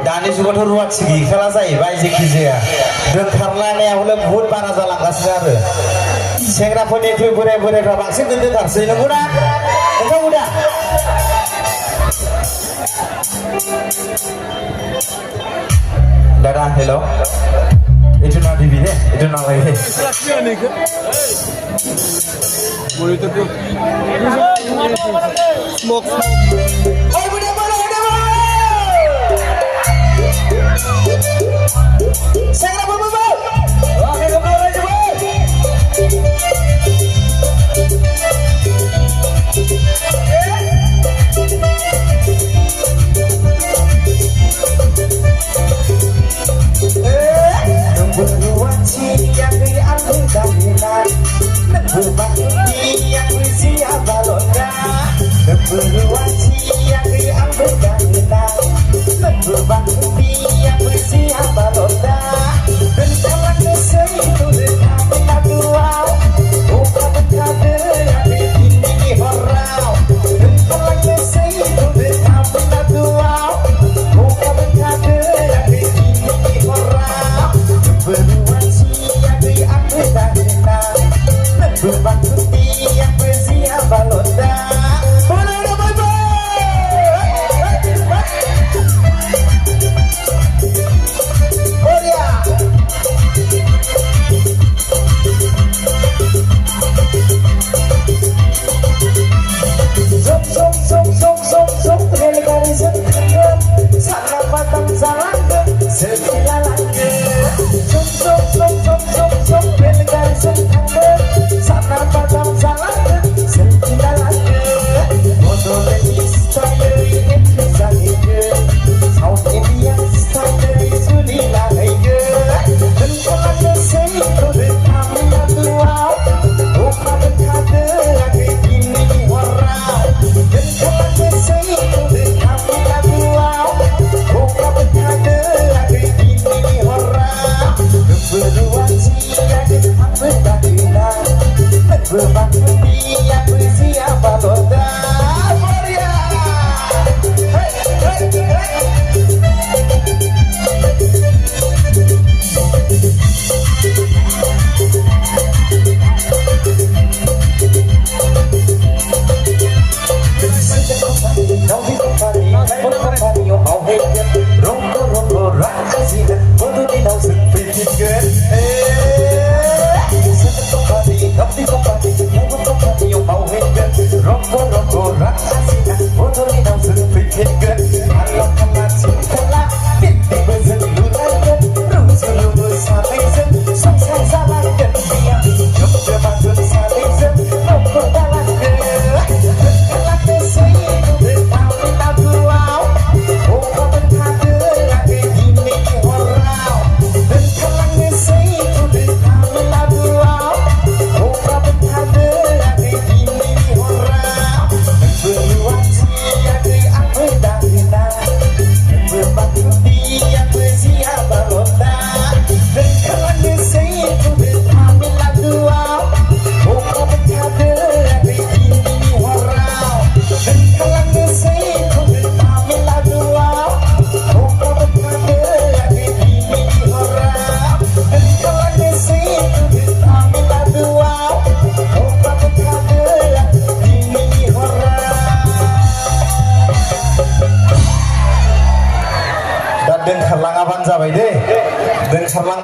दानि जुगावथ' रुवाथि खेला जाहैबाय जेखि जाया दोनखारलायनाया हले बुहुत बारा जालांगासिनो आरो सेंग्राफोरनिख्रुइ बोराय बोरायफ्रा बांसिन दोनखारसै नंगौना नोंथां उदा दादा hello' itu na TV deh itu na lagi monitor tuh smoke saya apa apa oke kembali lagi dan doencarlang abang zabai deh doencarlang